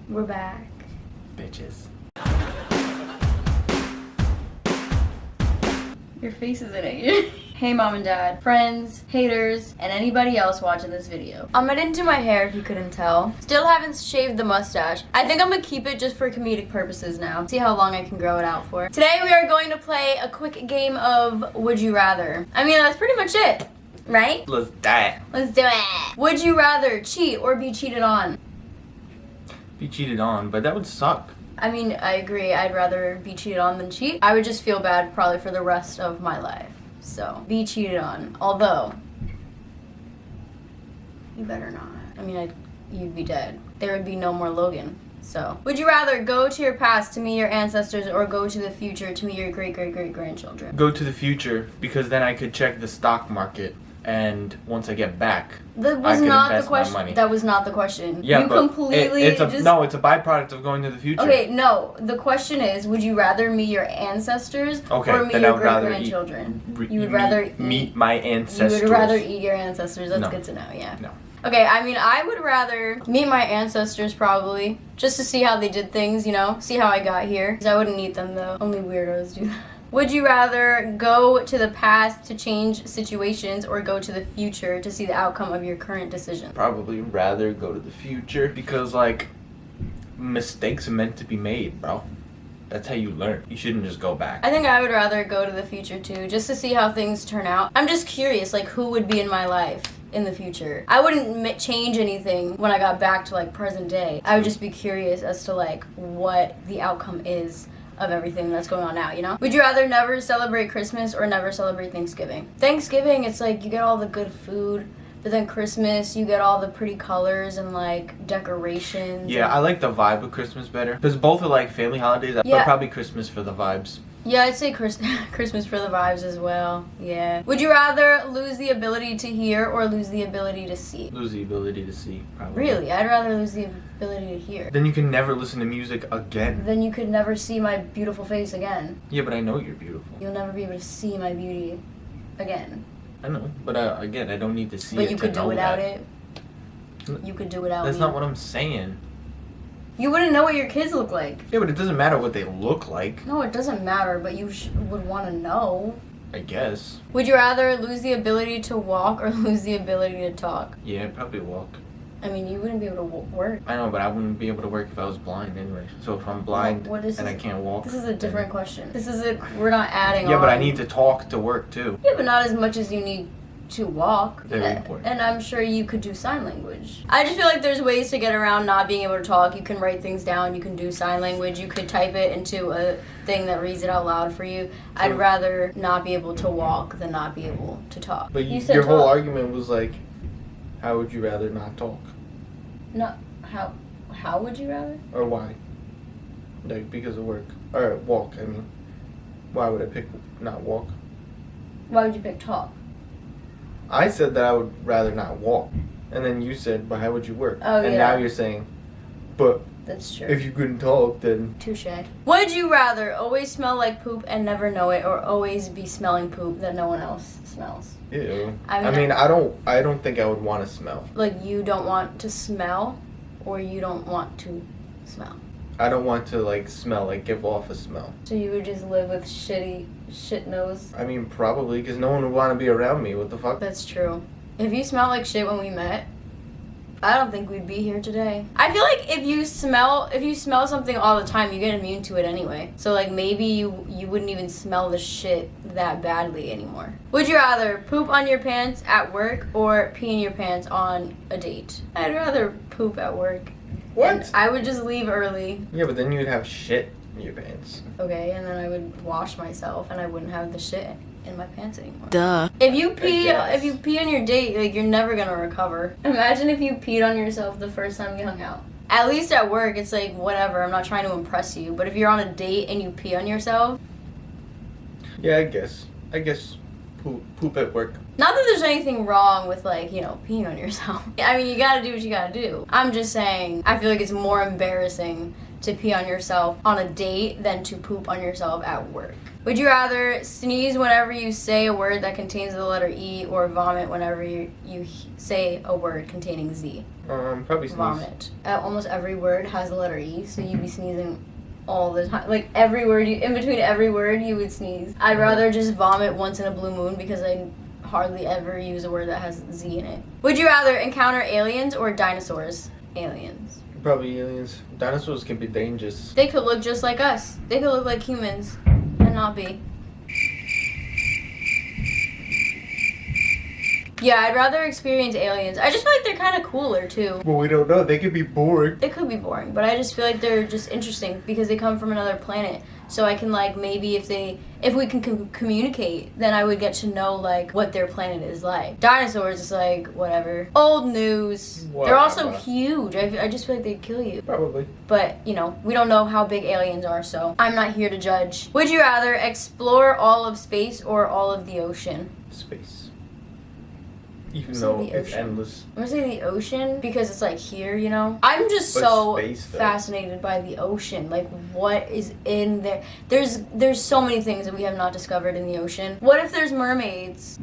We're back. Bitches. Your face isn't it. Hey mom and dad, friends, haters, and anybody else watching this video. I'm not into my hair if you couldn't tell. Still haven't shaved the mustache. I think I'm gonna keep it just for comedic purposes now. See how long I can grow it out for. Today we are going to play a quick game of Would You Rather. I mean, that's pretty much it, right? Let's die. Let's do it. Would you rather cheat or be cheated on? Be cheated on, but that would suck. I mean, I agree. I'd rather be cheated on than cheat. I would just feel bad probably for the rest of my life. So, be cheated on. Although, you better not. I mean, you'd be dead. There would be no more Logan. So, would you rather go to your past to meet your ancestors or go to the future to meet your great-great-great-grandchildren? Go to the future, because then I could check the stock market, and once I get back, That I was could not the invest my question. money. That was not the question. Yeah, you but completely it's a byproduct of going to the future. Okay, no. The question is, would you rather meet your ancestors Okay, or meet then I your would rather great-grandchildren? eat- You would rather meet my ancestors. You would rather eat your ancestors. That's No. good to know, yeah. No. Okay, I mean, I would rather meet my ancestors probably, just to see how they did things, you know? See how I got here. 'Cause I wouldn't eat them, though. Only weirdos do that. Would you rather go to the past to change situations or go to the future to see the outcome of your current decision? Probably rather go to the future, because, like, mistakes are meant to be made, bro. That's how you learn. You shouldn't just go back. I think I would rather go to the future, too, just to see how things turn out. I'm just curious, like, who would be in my life in the future. I wouldn't change anything when I got back to, like, present day. I would just be curious as to, like, what the outcome is of everything that's going on now, you know? Would you rather never celebrate Christmas or never celebrate Thanksgiving? Thanksgiving, it's like you get all the good food, but then Christmas, you get all the pretty colors and, like, decorations. Yeah, I like the vibe of Christmas better, because both are like family holidays, Yeah. but probably Christmas for the vibes. Yeah, I'd say Christmas for the vibes as well. Yeah. Would you rather lose the ability to hear or lose the ability to see? Lose the ability to see, probably. Really? I'd rather lose the ability to hear. Then you can never listen to music again. Then you could never see my beautiful face again. Yeah, but I know you're beautiful. You'll never be able to see my beauty again. I know, but again, I don't need to see it. But you could to do know without that. it. You could do without That's me. not what I'm saying. You wouldn't know what your kids look like. Yeah, but it doesn't matter what they look like, No, it doesn't matter, but you would want to know. I guess. Would you rather lose the ability to walk or lose the ability to talk? Yeah, I'd probably walk. I mean, you wouldn't be able to work. I know, but I wouldn't be able to work if I was blind anyway. So if I'm blind What is and I this? can't walk. This is a different question. This is it. We're not adding on. Yeah, but I need to talk to work too. Yeah, but not as much as you need to walk. Very important. And I'm sure you could do sign language. I just feel like there's ways to get around not being able to talk. You can write things down. You can do sign language. You could type it into a thing that reads it out loud for you. I'd rather not be able to walk than not be able to talk. But you said your whole talk. argument was like, how would you rather not talk? No, how would you rather? Or why? Like, because of work. Or walk, I mean. Why would I pick not walk? Why would you pick talk? I said that I would rather not walk. And then you said, but how would you work? Oh, and yeah. now you're saying, but That's true. if you couldn't talk, then... Touche. Would you rather always smell like poop and never know it, or always be smelling poop that no one else smells? Ew. I mean, I don't think I would want to smell. Like, you don't want to smell, or you don't want to smell? I don't want to, like, smell, like, give off a smell. So you would just live with shit nose? I mean, probably, because no one would want to be around me. What the fuck? That's true. If you smelled like shit when we met, I don't think we'd be here today. I feel like if you smell something all the time, you get immune to it anyway. So, like, maybe you wouldn't even smell the shit that badly anymore. Would you rather poop on your pants at work or pee in your pants on a date? I'd rather poop at work. What? And I would just leave early. Yeah, but then you'd have shit in your pants. Okay, and then I would wash myself and I wouldn't have the shit in my pants anymore. Duh. If you pee guess. on your date, like, you're never gonna recover. Imagine if you peed on yourself the first time you hung out. At least at work, it's like, whatever, I'm not trying to impress you. But if you're on a date and you pee on yourself, Yeah, I guess poop at work. not that there's anything wrong with, like, you know, peeing on yourself. I mean, you gotta do what you gotta do. I'm just saying, I feel like it's more embarrassing to pee on yourself on a date than to poop on yourself at work? Would you rather sneeze whenever you say a word that contains the letter E or vomit whenever you say a word containing Z? Probably sneeze. Vomit. Almost every word has the letter E, so you'd be sneezing all the time. Like every word, in between every word, you would sneeze. I'd rather just vomit once in a blue moon because I hardly ever use a word that has Z in it. Would you rather encounter aliens or dinosaurs? Aliens. Probably aliens. Dinosaurs can be dangerous. They could look just like us. They could look like humans and not be. Yeah, I'd rather experience aliens. I just feel like they're kind of cooler too. Well, we don't know. They could be boring. They could be boring, but I just feel like they're just interesting because they come from another planet. So I can like maybe if we can communicate, then I would get to know like what their planet is like. Dinosaurs is like whatever. Old news. Whatever. They're also huge. I just feel like they'd kill you. Probably. But, you know, we don't know how big aliens are, so I'm not here to judge. Would you rather explore all of space or all of the ocean? Space. Even Say though the it's ocean. endless. I'm gonna say the ocean because it's like here, you know? I'm just But so space, though. fascinated by the ocean. Like, what is in there? There's so many things that we have not discovered in the ocean. What if there's mermaids?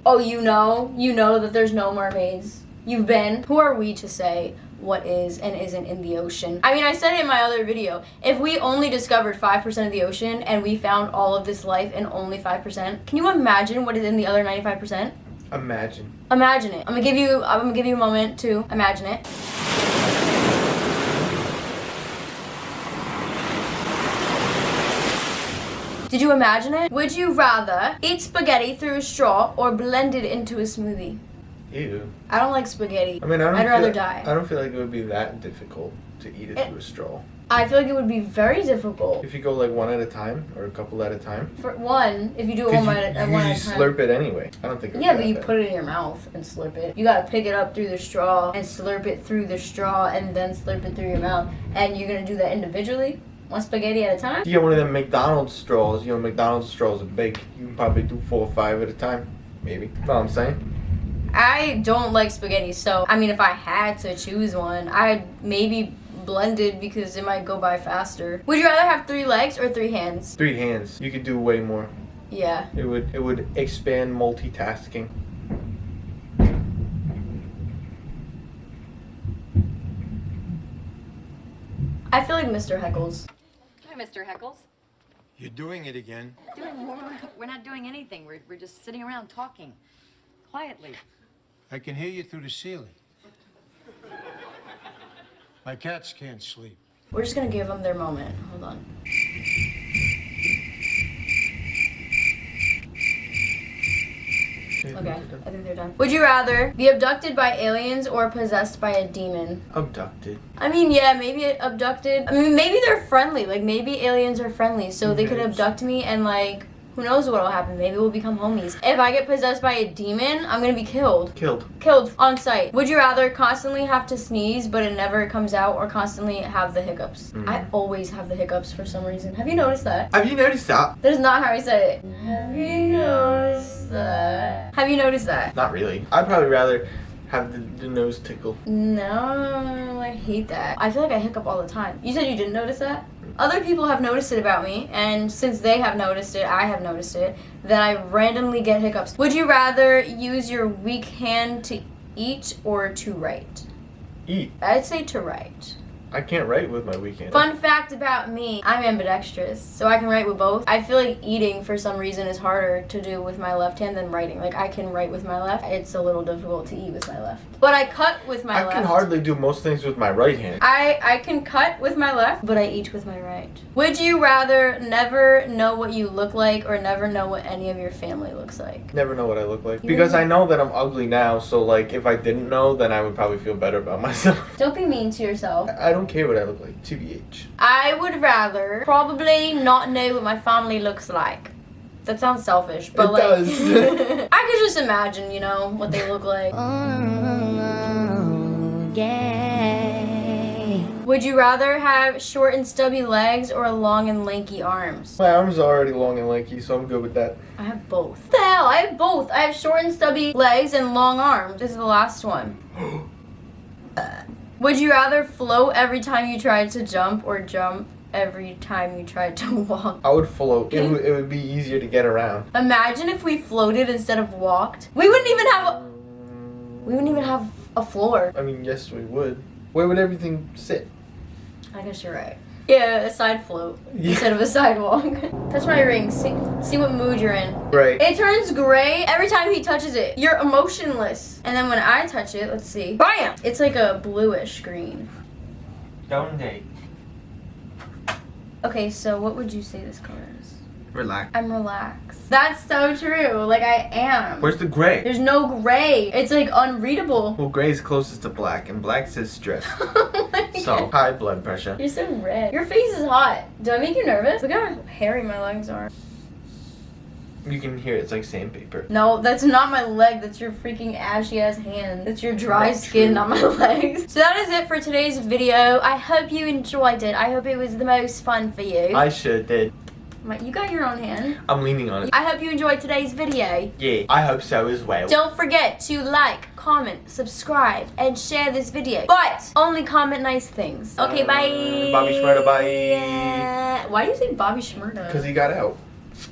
Oh, you know that there's no mermaids. You've been. Who are we to say what is and isn't in the ocean? I mean, I said it in my other video. If we only discovered 5% of the ocean and we found all of this life in only 5%, can you imagine what is in the other 95%? Imagine. Imagine it. I'm gonna give you a moment to imagine it. Did you imagine it? Would you rather eat spaghetti through a straw or blend it into a smoothie? Ew. I don't like spaghetti. I mean, I'd rather die. I don't feel like it would be that difficult to eat it through a straw. I feel like it would be very difficult. If you go like one at a time or a couple at a time. For one, if you do it Because one you at a time. slurp it anyway. I don't think. Yeah, but you put it in your mouth and slurp it. You gotta pick it up through the straw and slurp it through the straw and then slurp it through your mouth. And you're gonna do that individually? One spaghetti at a time? You get one of them McDonald's straws. You know, McDonald's straws are big. You can probably do 4 or 5 at a time. Maybe. You know what I'm saying? I don't like spaghetti, so I mean, if I had to choose one, I'd maybe blend it because it might go by faster. Would you rather have 3 legs or 3 hands? 3 hands. You could do way more. Yeah. It would expand multitasking. I feel like Mr. Heckles. Hi, Mr. Heckles. You're doing it again. We're not doing anything. We're just sitting around talking quietly. I can hear you through the ceiling. My cats can't sleep. We're just gonna give them their moment. Hold on. Okay, I think they're done. Would you rather be abducted by aliens or possessed by a demon? Abducted. I mean, yeah, maybe abducted. I mean, maybe they're friendly. Like, maybe aliens are friendly, so they could abduct me and, like, who knows what'll happen. Maybe we'll become homies. If I get possessed by a demon, I'm gonna be killed. Killed on sight. Would you rather constantly have to sneeze but it never comes out or constantly have the hiccups? I always have the hiccups for some reason. Have you noticed that? Have you noticed that? That is not how I said it. Have you noticed that? Have you noticed that? Not really. I'd probably rather have the nose tickle. No, I hate that. I feel like I hiccup all the time. You said you didn't notice that? Other people have noticed it about me, and since they have noticed it, I have noticed it, that I randomly get hiccups. Would you rather use your weak hand to eat or to write? Eat. I'd say to write. I can't write with my weak hand. Fun fact about me, I'm ambidextrous, so I can write with both. I feel like eating, for some reason, is harder to do with my left hand than writing. Like, I can write with my left. It's a little difficult to eat with my left. But I cut with my left. I can hardly do most things with my right hand. I can cut with my left, but I eat with my right. Would you rather never know what you look like or never know what any of your family looks like? Never know what I look like. You Because really- I know that I'm ugly now, so like if I didn't know, then I would probably feel better about myself. Don't be mean to yourself. I don't care what I look like, TBH. I would rather probably not know what my family looks like. That sounds selfish, but It like does. I could just imagine, you know, what they look like. Would you rather have short and stubby legs or long and lanky arms? My arms are already long and lanky, so I'm good with that. I have both. What the hell? I have both. I have short and stubby legs and long arms. This is the last one. Would you rather float every time you tried to jump or jump every time you tried to walk? I would float. It would be easier to get around. Imagine if we floated instead of walked. We wouldn't even have a floor. I mean, yes, we would. Where would everything sit? I guess you're right. Yeah, a side float instead of a sidewalk. Touch my ring. See what mood you're in. Right. It turns gray every time he touches it. You're emotionless. And then when I touch it, let's see. Bam! It's like a bluish green. Don't they? Okay, so what would you say this color is? Relax. I'm relaxed. That's so true. Like, I am. Where's the gray? There's no gray. It's like unreadable. Well, gray is closest to black, and black says stress. Oh my So, God. high blood pressure. You're so red. Your face is hot. Do I make you nervous? Look how hairy my legs are. You can hear it's like sandpaper. No, that's not my leg. That's your freaking ashy ass hand. That's your dry Not skin true. on my legs. So that is it for today's video. I hope you enjoyed it. I hope it was the most fun for you. I sure did. You got your own hand. I'm leaning on it. I hope you enjoyed today's video. Yeah, I hope so as well. Don't forget to like, comment, subscribe, and share this video. But only comment nice things. Okay, bye. Bobby Shmurda, bye. Why do you say Bobby Shmurda? Because he got out.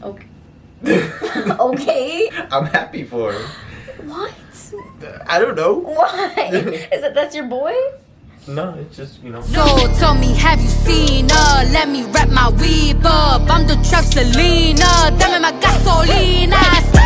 Okay. Okay. I'm happy for him. What? I don't know. Why? That's your boy? No, it's just, So tell me, have you seen her? Let me wrap my weave up. I'm the trap Selena. Dame más gasolina.